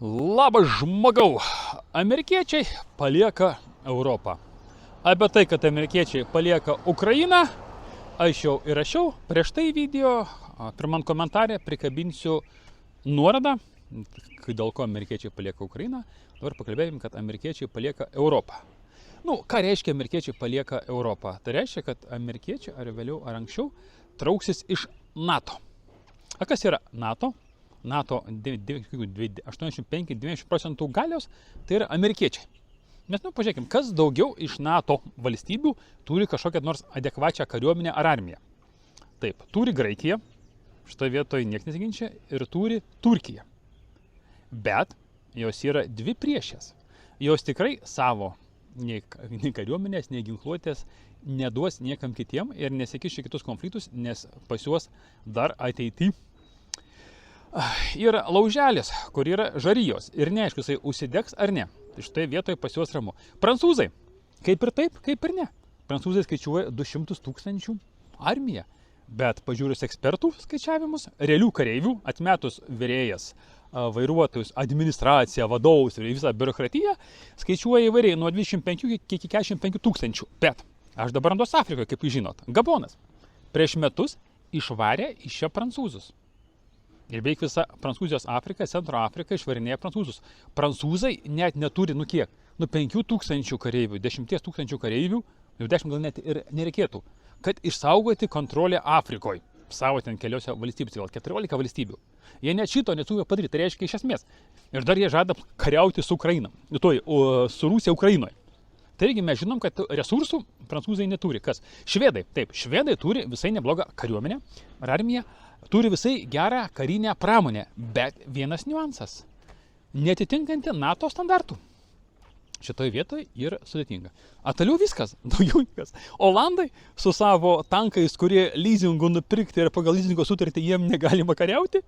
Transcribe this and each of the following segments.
Labas žmogau, amerikiečiai palieka Europą. Apie tai, kad amerikiečiai palieka Ukrainą, aš jau įrašiau prieš tai video, pirmam komentarė prikabinsiu nuorodą, dėl ko amerikiečiai palieka Ukrainą. Dabar pakalbėjim, kad amerikiečiai palieka Europą. Ką reiškia amerikiečiai palieka Europą? Tai reiškia, kad amerikiečiai ar vėliau ar anksčiau trauksis iš NATO. A kas yra NATO? NATO 85-90% galios tai yra amerikiečiai. Mes pažiūrėkim, kas daugiau iš NATO valstybių turi kažkokią nors adekvačią kariuomenę ar armiją. Taip, turi Graikija, šitoje vietoje niekas nesiginčia, ir turi Turkija. Bet jos yra dvi priešės. Jos tikrai savo nei kariuomenės, nei ginkluotės neduos niekam kitiem ir nesikiš į kitus konfliktus, nes pas juos dar ateity yra lauželis, kur yra žarijos ir neaišku, jisai užsidegs ar ne. Tai štai vietoje pas juos ramu. Prancūzai, kaip ir taip, kaip ir ne. Prancūzai skaičiuoja 200 000 armiją, bet pažiūrėjus ekspertų skaičiavimus, realių kareivių, atmetus virėjas, vairuotojus, administraciją, vadovus ir visą biurokratiją, skaičiuoja įvairiai nuo 25 iki 45 000. Bet aš dabar randuos Afrikoje, kaip jūs žinot, Gabonas prieš metus išvarė iš čia prancūzus. Ir beveik visa Prancūzijos Afrika, Centro Afrika išvarinėja prancūzus. Prancūzai net neturi, 5 000 kareivių, 10 000 kareivių, jau 10 gal net ir nereikėtų, kad išsaugoti kontrolę Afrikoje. Savo ten keliose valstybėse, gal 14 valstybių. Jie net šito nesugeba padaryti, tai reiškia iš esmės. Ir dar jie žada kariauti su Ukraina, su Rusija Ukrainoje. Taigi mes žinom, kad resursų prancūzai neturi. Kas? Švedai. Taip, švedai turi visai neblogą kariuomenę ar armiją, turi visai gerą karinę pramonę, bet vienas niuansas – neatitinkanti NATO standartų. Šitoje vietoje yra sudėtinga. Toliau viskas, daugiau viskas. Olandai su savo tankais, kurie leasingų nupirkti ir pagal leasingo sutartį jiem negalima kariauti.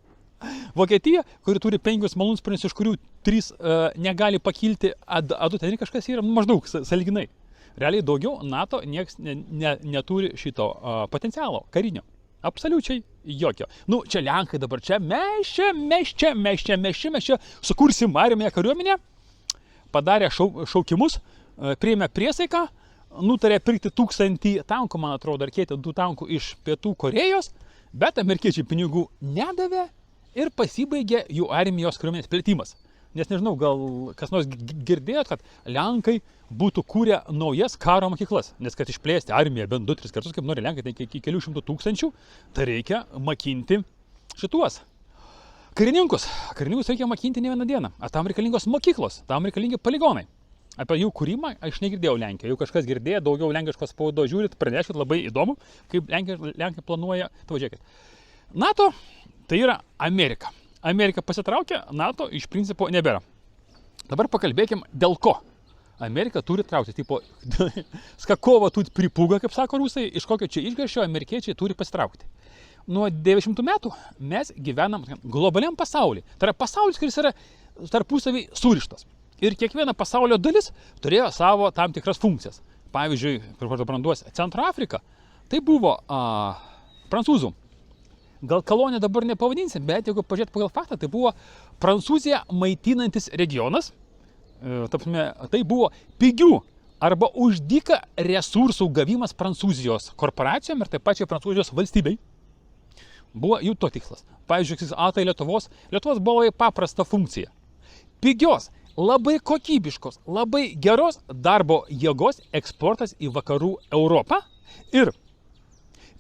Vokietija, kuri turi 5 malūnsparnius, iš kurių 3 negali pakilti, A2 ten kažkas yra maždaug sąlyginai. Realiai daugiau NATO nieks neturi šito potencialo karinio. Absoliučiai jokio. Čia Lenkai dabar, mes čia sukursim armiją kariuomenę, padarė šaukimus, priėmė priesaiką, nutarė pirkti 1000 tankų, man atrodo, ar kėtė 2 tankų iš Pietų Korėjos, bet amerikiečiai pinigų nedavė ir pasibaigė jų armijos kariuomenės plėtimas. Nes nežinau, gal kas nors girdėjot, kad Lenkai būtų kūrę naujas karo mokyklas. Nes kad išplėsti armiją bent 2-3 kartus, kaip nori Lenkai, tai iki kelių šimtų tūkstančių, tai reikia makinti šituos karininkus. Karininkus reikia makinti ne vieną dieną. Tam reikalingos mokyklos, tam reikalingi poligonai. Apie jų kūrimą aš negirdėjau Lenkijoje. Jau kažkas girdėjo, daugiau lenkiškos spaudos žiūrit, praneškit, labai įdomu, kaip Lenkai planuoja. Tai važiuokit. NATO tai yra Amerika. Amerika pasitraukia, NATO iš principo nebėra. Dabar pakalbėkim dėl ko. Amerika turi traukti, tipo, skakova turi pripūgą, kaip sako rusai, iš kokio čia išgaršio amerikiečiai turi pasitraukti. Nuo 90 metų mes gyvenam globaliam pasaulyje. Tai yra pasaulis, kuris yra tarpusavį surištas. Ir kiekviena pasaulio dalis turėjo savo tam tikras funkcijas. Pavyzdžiui, branduos Centro Afrika, tai buvo prancūzų. Gal kolonija dabar nepavadinsim, bet jeigu pažiūrėt pagal faktą, tai buvo Prancūziją maitinantis regionas. Tai buvo pigių arba už dyką resursų gavimas Prancūzijos korporacijom ir taip pačiai Prancūzijos valstybei. Buvo jų to tikslas. Pavyzdžiui, tai Lietuvos buvo labai paprasta funkcija. Pigios, labai kokybiškos, labai geros darbo jėgos eksportas į vakarų Europą ir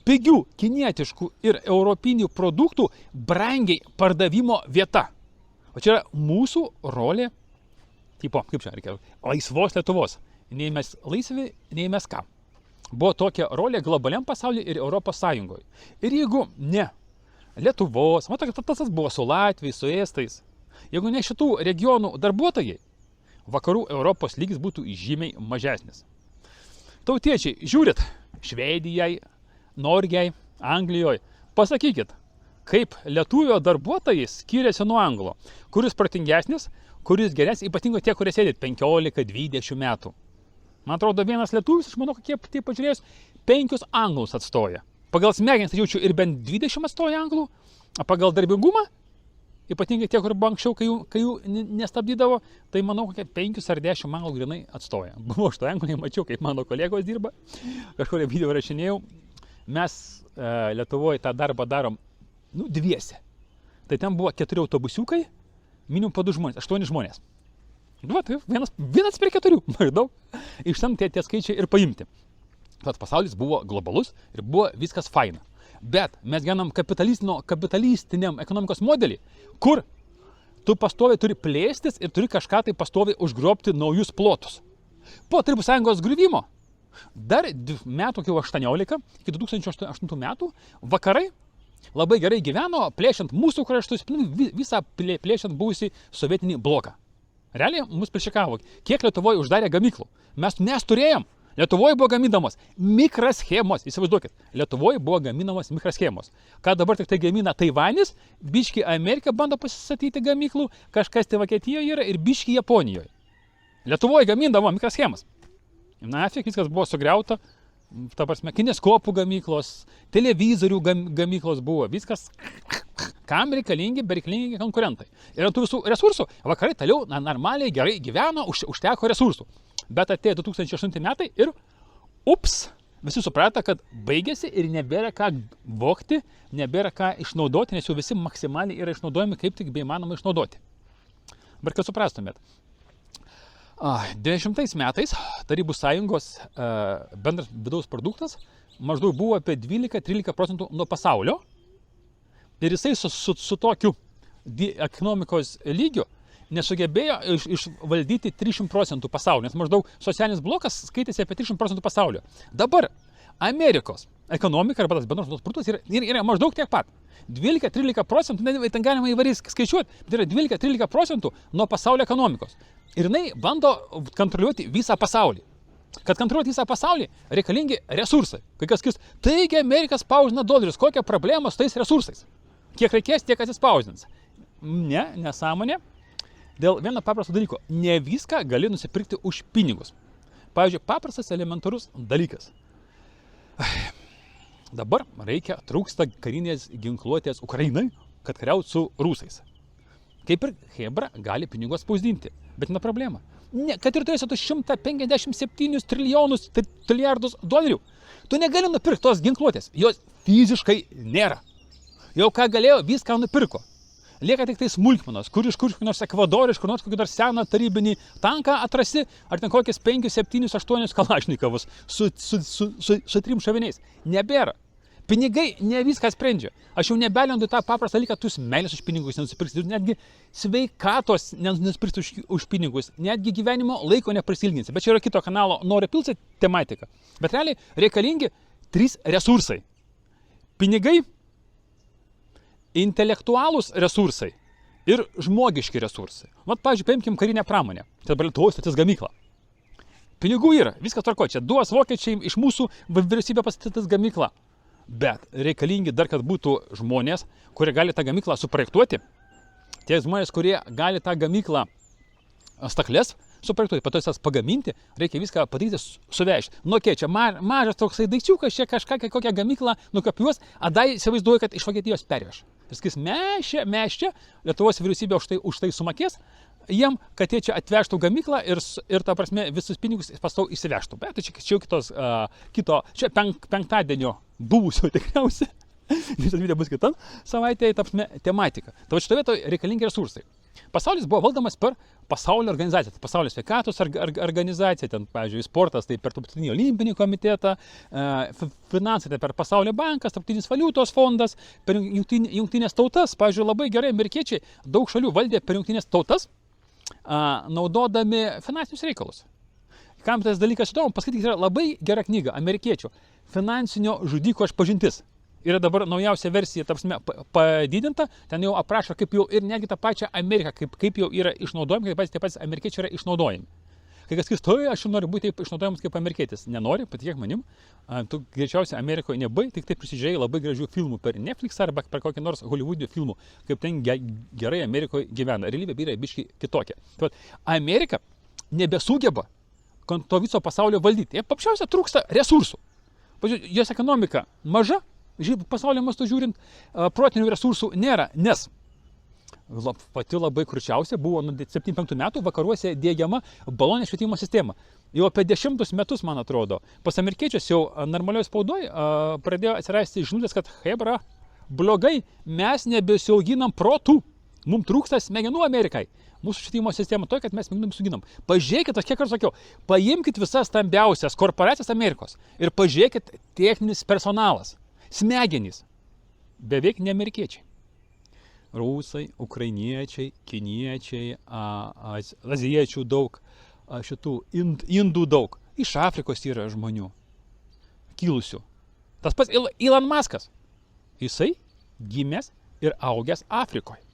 pigių kinietiškų ir europinių produktų brangiai pardavimo vieta. O čia yra mūsų rolė, kaip čia reikia, laisvos Lietuvos. Nei mes laisvi, nei mes ką. Buvo tokia rolė globaliam pasaulyje ir Europos Sąjungoje. Ir jeigu ne Lietuvos, tas buvo su Latvijais, su Estais, jeigu ne šitų regionų darbuotojai, vakarų Europos lygis būtų žymiai mažesnis. Tautiečiai, žiūrit, Švedijai, Norvegijai, Anglijoje. Pasakykit, kaip lietuvio darbuotojai skiriasi nuo anglo. Kuris protingesnis, kuris geresnis, ypatingai tie, kurie sėdėt 15-20 metų. Man atrodo, vienas lietuvis, aš manau, kiek tai pažiūrėjus, 5 anglus atstoja. Pagal smegenis jaučiu ir bent 20 atstoja anglų, pagal darbingumą ypatingai tie, kur buvo anksčiau, kai jų nestabdydavo, tai manau, kokie 5 ar 10 manglų grinai atstoja. Buvo aš to Anglijoje, mačiau, kaip mano kolegos dirba, kažkurį video rašinėjau. Mes Lietuvoje tą darbą darom, dviese. Tai ten buvo 4 autobusiukai, minimum po 2 žmonės, 8 žmonės. Tai vienas prie 4, maždaug. Iš ten tie skaičiai ir paimti. Tad pasaulis buvo globalus ir buvo viskas faina. Bet mes gyvenam kapitalistiniam ekonomikos modelį, kur tu pastoviai turi plėstis ir turi kažką tai pastoviai užgrobti naujus plotus. Po Tarybų Sąjungos griuvimo, dar metų iki 18, iki 2008 metų, vakarai labai gerai gyveno, plėšiant mūsų kraštus, visą plėšiant buvusį sovietinį bloką. Realiai mus prišikavo, kiek Lietuvoje uždarė gamyklų. Mes turėjom. Lietuvoje buvo gaminamos mikroschemos, įsivaizduokit, Lietuvoje buvo gaminamos mikroschemos. Ką dabar tik tai gamina Taivanis, biški Amerika bando pasistatyti gamyklų, kažkas tai Vokietijoje yra ir biški Japonijoje. Lietuvoje gamindavo mikroschemas. Nafik, viskas buvo sugriauta, ta prasme, kineskopų gamyklos, televizorių gamyklos buvo, viskas, kam reikalingi, bereikalingi konkurentai. Ir tų visų resursų vakarai toliau normaliai gerai gyveno, užteko resursų. Bet atėjo 2008 metai ir visi suprato, kad baigėsi ir nebėra ką vogti, nebėra ką išnaudoti, nes jau visi maksimaliai yra išnaudojami, kaip tik beįmanoma išnaudoti. Bet kad suprastumėt, 90 metais Tarybų Sąjungos bendras vidaus produktas maždaug buvo apie 12-13% nuo pasaulio ir jisai su tokiu ekonomikos lygiu nesugebėjo išvaldyti 300% pasaulio, nes maždaug socialinis blokas skaitėsi apie 300% pasaulio. Dabar Amerikos ekonomika arba tas bendros vidaus produktas yra maždaug tiek pat. 12-13%, ten galima įvairiai skaičiuoti, tai yra 12-13% nuo pasaulio ekonomikos. Ir jinai bando kontroliuoti visą pasaulį. Kad kontroliuoti visą pasaulį, reikalingi resursai. Kai kas sakys, taigi Amerika spausdina dolerius, kokia problema su tais resursais? Kiek reikės, tiek atsispausdins. Ne, nesąmonė. Dėl vieno paprasto dalyko, ne viską gali nusipirkti už pinigus. Pavyzdžiui, paprastas elementarus dalykas. Dabar trūksta karinės ginkluotės Ukrainai, kad kariautų su rusais. Kaip ir Hebra gali pinigų spausdinti, bet ne problema. Kad ir turėsi 157 trilijardus dolerių, tu negali nupirkti tos ginkluotės, jos fiziškai nėra. Jau ką galėjo, viską nupirko. Lieka tik tai smulkmenos, kur iš nors Ekvadoro, iš kur nors kokį dar seną tarybinį tanką atrasi, ar ten kokias 5, 7, 8 kalašnikovus su 3 šoviniais. Nebėra. Pinigai ne viską sprendžia. Aš jau nebelendu tą paprastą dalyką, tu meilės už pinigus nenusipirksi, netgi sveikatos nenusipirksi už pinigus, netgi gyvenimo laiko neprisilginsi. Bet čia yra kito kanalo Nori Pilsai tematika. Bet realiai reikalingi 3 resursai. Pinigai, intelektualūs resursai ir žmogiški resursai. Vat, pavyzdžiui, paimkim karinę pramonę. Tai dabar Lietuvos statys gamyklą. Pinigų yra, viskas tvarko, čia duos vokiečiai iš mūsų vyriausybė pastatys gamyklą. Bet reikalingi dar, kad būtų žmonės, kurie gali tą gamyklą suprojektuoti. Tie žmonės, kurie gali tą gamyklą staklės suprojektuoti, po to jas pagaminti, reikia viską padaryti, suvežti. Nu, čia mažas toksai daikčiukas, čia kažką, kokią gamyklą nukopijuos, adai įsivaizduoju, kad iš Vokietijos perveš. Ir sakys, mes čia, Lietuvos vyriausybė už tai sumokės jiem, kad jie čia atvežtų gamyklą ir ta prasme, visus pinigus pastau įsivežtų. Bet čia čia penktadienio buvusio tikriausiai, nes video bus kitam savaitėje, ta prasme, tematika. Tai šitoje vietoje reikalingi resursai. Pasaulis buvo valdomas per pasaulio organizaciją, tai pasaulio sveikatos organizacija, ten, pavyzdžiui, sportas, tai per Tarptautinį olimpinį komitetą, finansai, tai per Pasaulio bankas, Tarptautinis valiutos fondas, per jungtinės tautas. Pavyzdžiui, labai gerai amerikiečiai daug šalių valdė per jungtinės tautas, naudodami finansinius reikalus. Kam tas dalykas įdomu, paskaitykite, yra labai gera knyga amerikiečių Finansinio žudiko išpažintis. Yra dabar naujausia versija, tarpsime, padidinta, ten jau aprašo, kaip jau ir netgi tą pačią Ameriką, kaip jau yra išnaudojami, kaip tie patys amerikiečiai yra išnaudojami. Kai kas sakys, tai aš noriu būti taip išnaudojamas kaip amerikietis. Nenori, patikėk manim, tu greičiausiai Amerikoje nebuvai, tik taip prisižiūrėjai labai gražių filmų per Netflix arba per kokį nors Hollywoodų filmų, kaip ten gerai Amerikoje gyvena. Realybė yra biškai kitokia. Tai Amerika nebesugeba to viso pasaulio valdyti. Jie paprasčiausiai trūksta resursų. Jos ekonomika maža, pasaulio mastu žiūrint, protinių resursų nėra, nes pati labai kručiausia, buvo nuo 75 metų vakaruose diegiama balonė švietimo sistema. Jau apie 10 metus, man atrodo, pas amerikiečius jau normalioje spaudoje pradėjo atsirasti žinutės, kad hebra, blogai, mes nebesiauginam protų, mums trūksta smegenų Amerikai. Mūsų švietimo sistema tokia, kad mes smegenim suginam. Pažiūrėkit, aš kiek kartų sakiau, paimkit visas stambiausias korporacijas Amerikos ir pažiūrėkit techninis personalas, smegenys, beveik ne amerikiečiai. Rusai, ukrainiečiai, kiniečiai, azijiečių daug, šitų indų daug. Iš Afrikos yra žmonių kilusių. Tas pats Elon Muskas. Jisai gimęs ir augęs Afrikoje.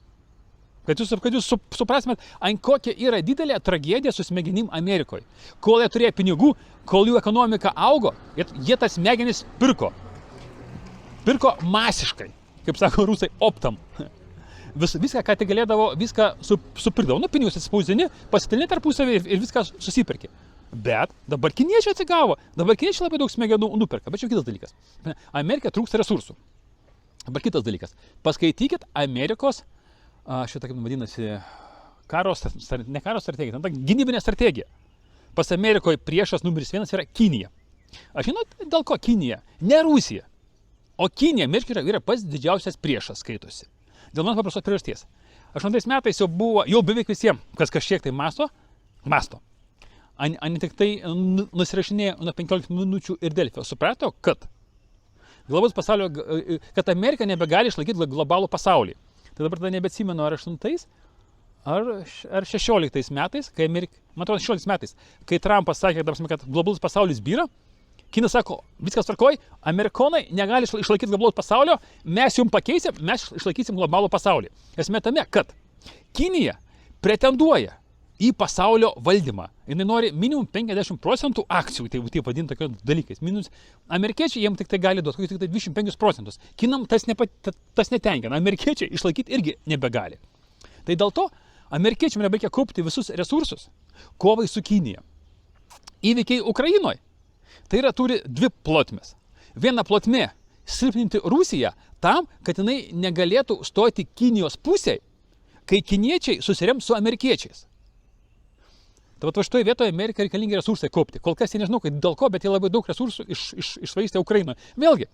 Kad jūs suprastumėt, ant kokia yra didelė tragedija su smegenim Amerikoje. Kol jie turėjo pinigų, kol jų ekonomika augo, jie tas smegenis pirko. Pirko masiškai, kaip sako rusai, optam. Viską, ką tai galėdavo, viską supirkdavo. Nu, pinigus atspausdini, pasitalini tarpusavį ir viską susipirki. Bet dabar kiniečiai atsigavo, dabar kiniečiai labai daug smegenų nuperka. Bet čia kitas dalykas. Amerika trūksta resursų. Dabar kitas dalykas. Paskaitykit Amerikos šitą, kaip vadinasi, ne karo strategija, tai gynybinė strategija. Pas Amerikoje priešas numeris 1 yra Kinija. Aš žinot, dėl ko Kinija? Ne Rusija. O Kinija, Amerika yra pats didžiausias priešas skaitosi. Dėl man paprastos priežasties. 8 metais jau buvo, jau beveik visiems, kas kažkiek tai masto. Ani tik tai nusirašinėjo nuo 15 minučių ir Delfio. Suprato, kad globalus pasaulio, kad Amerika nebegali išlaikyti globalų pasaulį. Tai dabar tada nebeatsimenu, ar 8 ar 16 metais, kai man atrodo 16 metais, kai Trumpas sakė, kad globalus pasaulis byra, Kinas sako, viskas tvarkoj, amerikonai negali išlaikyti globalaus pasaulio, mes jums pakeisim, mes išlaikysim globalų pasaulį. Esmė tame, kad Kinija pretenduoja į pasaulio valdymą. Jis nori minimum 50% akcijų, tai vadinti tokiais dalykais. Minus amerikiečiai jiems tik tai gali duoti, tik tai 25%. Kinam tas netenkina. Amerikiečiai išlaikyti irgi nebegali. Tai dėl to amerikiečiam reikia kaupti visus resursus kovai su Kinija. Įvykiai Ukrainoje. Tai yra turi dvi plotmės. Viena plotmė silpninti Rusiją tam, kad jinai negalėtų stoti Kinijos pusėje, kai kiniečiai susirems su amerikiečiais. Tai va šitoje vietoje Amerika reikalingi resursai kaupti. Kol kas jie nežinau, dėl ko, bet jie labai daug resursų iššvaistė Ukrainoje. Vėlgi,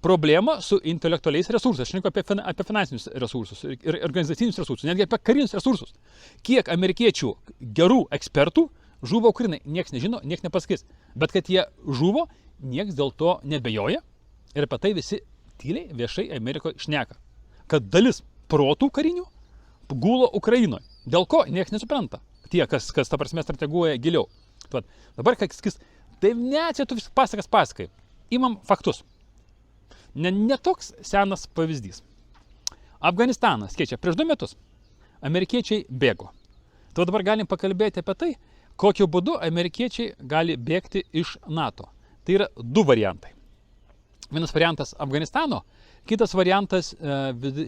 problema su intelektualiais resursais. Aš šneku apie finansinius resursus ir organizacinius resursus, netgi apie karinius resursus. Kiek amerikiečių gerų ekspertų žuvo Ukrainai, nieks nežino, nieks nepasakys. Bet kad jie žuvo, nieks dėl to nebejoja ir apie tai visi tyliai viešai Amerikoje šneka. Kad dalis protų karinių gulo Ukrainoje. Dėl ko, nieks nesupranta. Tie, kas ta prasme strateguoja giliau. Tad, dabar, kai sakys, tai ne, čia tu vis pasakai. Imam faktus. Ne toks senas pavyzdys. Afganistanas, keičia, prieš 2 metus amerikiečiai bėgo. Tai dabar galim pakalbėti apie tai, kokiu būdu amerikiečiai gali bėgti iš NATO. Tai yra 2 variantai. Vienas variantas Afganistano, kitas variantas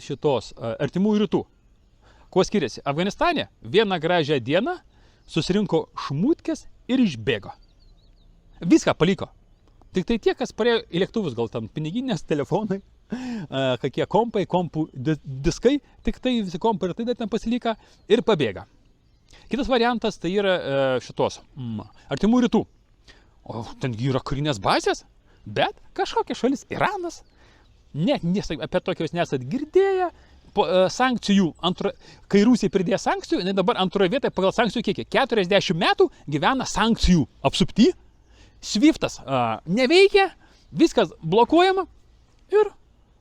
šitos artimųjų rytų. Kuo skiriasi? Afganistane vieną gražią dieną susirinko šmutkės ir išbėgo. Viską paliko. Tik tai tie, kas parėjo į lėktuvus, gal tam piniginės, telefonai, kokie kompai, kompų diskai, tik tai visi kompai ir tai dar ten pasilika ir pabėga. Kitas variantas tai yra šitos artimų rytų. O ten yra karinės bazės, bet kažkokia šalis, Iranas, net apie tokios nesat girdėję, sankcijų, kai Rusija pridėjo sankcijų, jinai dabar antroje vietoje pagal sankcijų kiekį 40 metų gyvena sankcijų apsupty, Swiftas neveikia, viskas blokuojama ir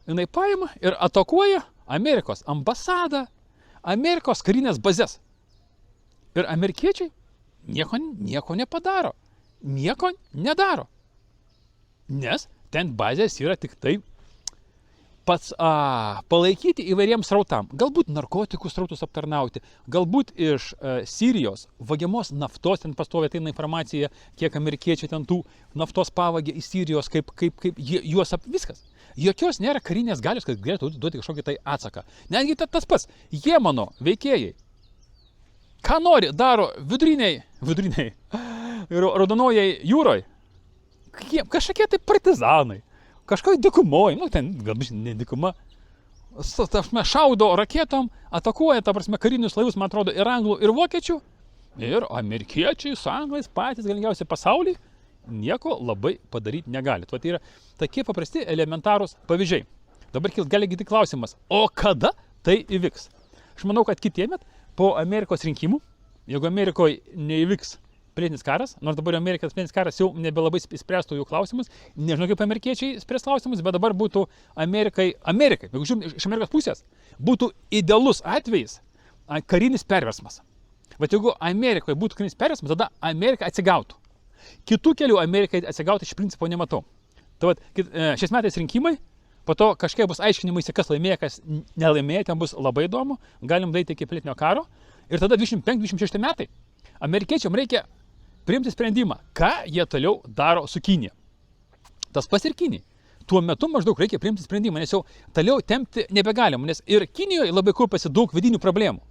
jinai paima ir atakuoja Amerikos ambasadą, Amerikos karinės bazės. Ir amerikiečiai nieko nepadaro, nieko nedaro, nes ten bazės yra tik tai pats palaikyti įvairiems srautam. Galbūt narkotikų srautus aptarnauti, galbūt iš Sirijos vagiamos naftos, ten pastoviai ateina informacija, kiek amerikiečiai ten tų naftos pavagė iš Sirijos, kaip juos viskas. Jokios nėra karinės galios, kad galėtų duoti kažkokį tai atsaką. Netgi tas pats Jemeno veikėjai. Ką nori, daro viduriniai, raudonojai jūroje. Kažkokie tai partizanai. Kažkoje dykumoje, ten galbūt ne dykuma, šaudo raketom, atakuoja, ta prasme, karinius laivus, man atrodo, ir anglų, ir vokiečių. Ir amerikiečiai su anglais patys galingiausi pasaulyje nieko labai padaryti negali. Tai yra tokie paprasti elementarūs pavyzdžiai. Dabar gali gyti klausimas, o kada tai įvyks? Aš manau, kad kitiemet po Amerikos rinkimų, jeigu Amerikoje neįvyks pilietinis karas, nors dabar Amerikos pilietinis karas jau nebelabai spręstų jų klausimus, nežinau kaip amerikiečiai spręs klausimus, bet dabar būtų Amerikai, jeigu žiūrim iš Amerikos pusės, būtų idealus atvejis karinis perversmas. Bet jeigu Amerikoje būtų karinis perversmas, tada Amerika atsigautų. Kitų kelių Amerikai atsigauti iš principo nematau. Tai šiais metais rinkimai, po to kažkiek bus aiškinimaisi, kas laimėjo, kas nelaimėjo, ten bus labai įdomu, galim daryti iki pilietinio karo. Ir tada 25-26 metai amerikiečiam reikia priimti sprendimą, ką jie toliau daro su Kinija. Tas pas ir Kinijai. Tuo metu maždaug reikia priimti sprendimą, nes jau toliau tempti nebegalima, nes ir Kinijoje labai kurpasi daug vidinių problemų.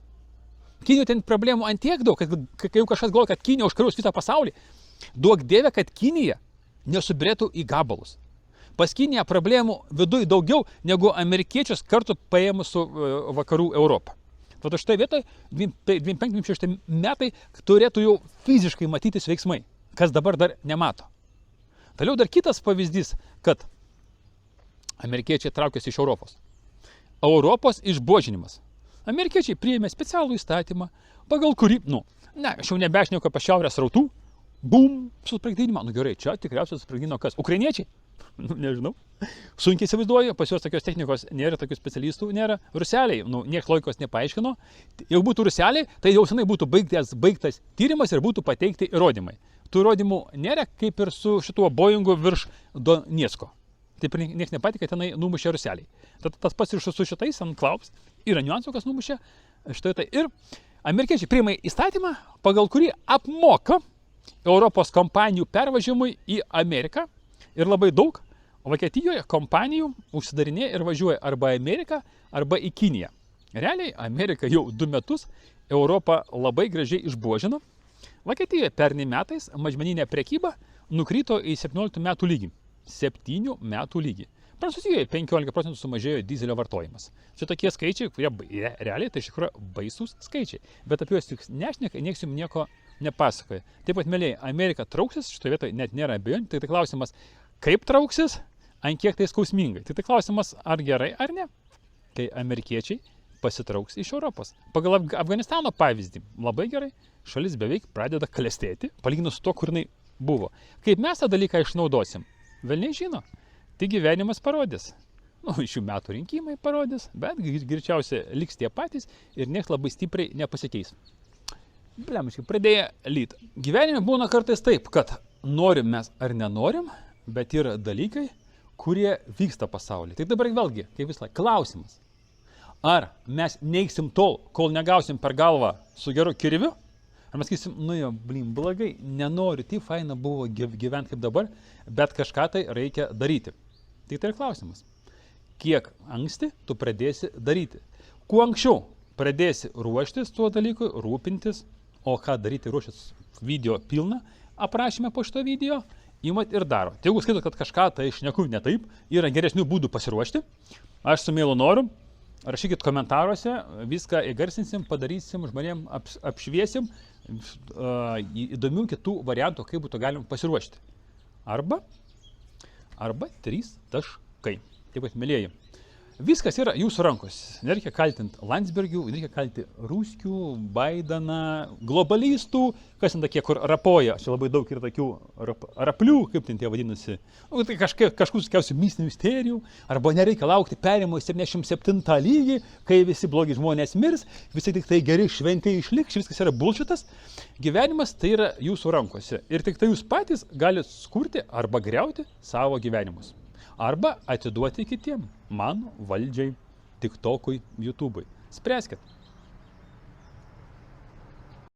Kinijoje ten problemų ant tiek daug, kad kai jau kažkas galvoja, kad Kinija užkariaus visą pasaulį, duok dieve, kad Kinija nesubirėtų į gabalus. Pas Kiniją problemų viduje daugiau negu amerikiečius kartu paėmus su vakarų Europą. Tad štai vietoj 25-26 metai turėtų jau fiziškai matytis veiksmai, kas dabar dar nemato. Toliau dar kitas pavyzdys, kad amerikiečiai traukiasi iš Europos. Europos išbuožinimas. Amerikiečiai priėmė specialų įstatymą, pagal kurį, aš jau nebešneku apie šiaurės rautų, susprogdinimą. Gerai, čia tikriausiai susprogdino kas? Ukrainiečiai? Nežinau. Sunkiai įsivaizduoju, pas juos tokios technikos nėra, tokių specialistų nėra. Ruseliai, nieks logikos nepaaiškino. Jeigu būtų ruseliai, tai jau senai būtų baigtas tyrimas ir būtų pateikti įrodymai. Tų įrodymų nėra, kaip ir su šituo Boeingu virš Donecko. Taip ir niekas nepatikė, tenai numušė ruseliai. Tad tas pats ir su šitais ant Klaus yra niuansų, kas numušė štai tai. Ir amerikiečiai priima įstatymą, pagal kurį apmoka Europos kompanijų pervažiavimui į Ameriką. Ir labai daug Vokietijoje kompanijų užsidarinėja ir važiuoja arba į Ameriką, arba į Kiniją. Realiai Amerika jau 2 metus Europą labai gražiai išbuožino. Vokietijoje pernai metais mažmeninė prekyba nukrito į 17 metų lygį. 7 metų lygį. Prancūzijoje 15% sumažėjo dizelio vartojimas. Čia tokie skaičiai, kurie realiai tai iš tikrųjų baisūs skaičiai. Bet apie juos tik nešneka, nieks jums nieko nepasakoja. Taip pat, mėlyje, Amerika trauksis, šitoje vietoje net nėra abejonių. Tai klausimas, kaip trauksis, ant kiek tai skausmingai. Tai klausimas, ar gerai, ar ne, kai amerikiečiai pasitrauks iš Europos. Pagal Afganistano pavyzdį, labai gerai, šalis beveik pradeda klestėti, palyginus su to, kur jinai buvo. Kaip mes tą dalyką išnaudosim? Velniai žino, tai gyvenimas parodys. Šių metų rinkimai parodys, bet greičiausiai liks tie patys ir nieks labai stipriai nepasikeis. Blemiškai, pradėję lyt. Gyvenime būna kartais taip, kad norim mes ar nenorim, bet yra dalykai, kurie vyksta pasaulyje. Tai dabar vėlgi, kaip vis laik, klausimas. Ar mes neiksim tol, kol negausim per galvą su geru kirviu? Ar mes sakysim, blogai, nenoriu, tai faina buvo gyventi kaip dabar, bet kažką tai reikia daryti. Tai yra klausimas. Kiek anksti tu pradėsi daryti? Kuo anksčiau pradėsi ruoštis tuo dalykui, rūpintis, o ką daryti ruoštis video pilną aprašymę po šito video, imat ir daro. Tai jeigu skaitot, kad kažką tai šneku ne taip, yra geresnių būdų pasiruošti, aš su mielu noru, rašykit komentaruose, viską įgarsinsim, padarysim, žmonėm apšviesim, įdomių kitų variantų, kaip būtų galima pasiruošti. Arba 3 taškai. Taip pat, mėlyjeji, viskas yra jūsų rankos. Nereikia kaltinti Landsbergių, nereikia kaltinti Ruskių, Baideną, globalistų, kas ten tokie, kur rapoja. Čia labai daug yra tokių raplių, kaip ten tie vadinasi. Tai kažkokių sukiausių mistinių misterijų. Arba nereikia laukti perėjimo į 77 lygį, kai visi blogi žmonės mirs, visi tik tai geri šventėjai išliks, viskas yra bullshitas. Gyvenimas tai yra jūsų rankose. Ir tik tai jūs patys galite skurti arba griauti savo gyvenimus. Arba atiduoti kitiem, man, valdžiai, TikTokui, YouTube'ui. Spręskit.